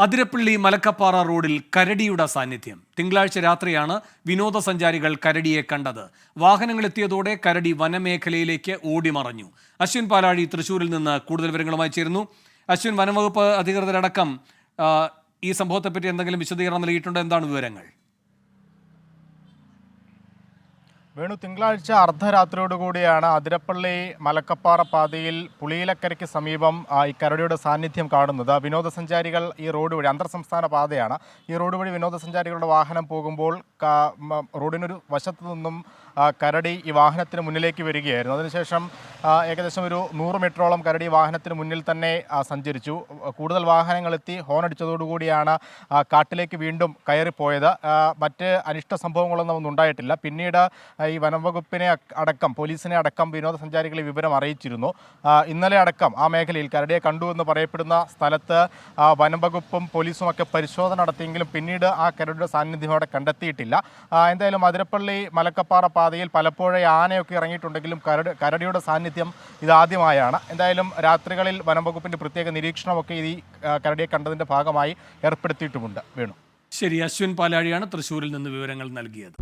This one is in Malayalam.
അതിരപ്പള്ളി മലക്കപ്പാറ റോഡിൽ കരടിയുടെ സാന്നിധ്യം. തിങ്കളാഴ്ച രാത്രിയാണ് വിനോദസഞ്ചാരികൾ കരടിയെ കണ്ടത്. വാഹനങ്ങൾ എത്തിയതോടെ കരടി വനമേഖലയിലേക്ക് ഓടിമറഞ്ഞു. അശ്വിൻ പാലാഴി തൃശ്ശൂരിൽ നിന്ന് കൂടുതൽ വിവരങ്ങളുമായി ചേരുന്നു. അശ്വിൻ, വനംവകുപ്പ് അധികൃതരടക്കം ഈ സംഭവത്തെപ്പറ്റി എന്തെങ്കിലും വിശദീകരണം നൽകിയിട്ടുണ്ടോ? എന്താണ് വിവരങ്ങൾ? വേണു, തിങ്കളാഴ്ച അർദ്ധരാത്രിയോടുകൂടിയാണ് അതിരപ്പള്ളി മലക്കപ്പാറ പാതയിൽ പുളിയിലക്കരയ്ക്ക് സമീപം ഈ കരടിയുടെ സാന്നിധ്യം കാണുന്നത്. വിനോദസഞ്ചാരികൾ ഈ റോഡ് വഴി, അന്തർ സംസ്ഥാന പാതയാണ്, ഈ റോഡ് വഴി വിനോദസഞ്ചാരികളുടെ വാഹനം പോകുമ്പോൾ റോഡിനൊരു വശത്തു നിന്നും കരടി ഈ വാഹനത്തിന് മുന്നിലേക്ക് വരികയായിരുന്നു. അതിനുശേഷം ഏകദേശം ഒരു 100 മീറ്ററോളം കരടി വാഹനത്തിന് മുന്നിൽ തന്നെ സഞ്ചരിച്ചു. കൂടുതൽ വാഹനങ്ങളെത്തി ഹോണടിച്ചതോടുകൂടിയാണ് കാട്ടിലേക്ക് വീണ്ടും കയറിപ്പോയത്. മറ്റ് അനിഷ്ട സംഭവങ്ങളൊന്നും ഉണ്ടായിട്ടില്ല. പിന്നീട് ഈ വനംവകുപ്പിനെ അടക്കം, പോലീസിനെ അടക്കം വിനോദസഞ്ചാരികളെ വിവരം അറിയിച്ചിരുന്നു. ഇന്നലെ അടക്കം ആ മേഖലയിൽ കരടിയെ കണ്ടു എന്ന് പറയപ്പെടുന്ന സ്ഥലത്ത് വനംവകുപ്പും പോലീസും ഒക്കെ പരിശോധന നടത്തിയെങ്കിലും പിന്നീട് ആ കരടിയുടെ സാന്നിധ്യം അവിടെ കണ്ടെത്തിയിട്ടില്ല. എന്തായാലും അതിരപ്പള്ളി മലക്കപ്പാറ പാതയിൽ പലപ്പോഴും ആനയൊക്കെ ഇറങ്ങിയിട്ടുണ്ടെങ്കിലും കരടിയുടെ സാന്നിധ്യം ഇതാദ്യമായാണ്. എന്തായാലും രാത്രികളിൽ വനംവകുപ്പിൻ്റെ പ്രത്യേക നിരീക്ഷണമൊക്കെ ഈ കരടിയെ കണ്ടതിൻ്റെ ഭാഗമായി ഏർപ്പെടുത്തിയിട്ടുമുണ്ട്. വേണു. ശരി, അശ്വിൻ പാലാഴിയാണ് തൃശ്ശൂരിൽ നിന്ന് വിവരങ്ങൾ നൽകിയത്.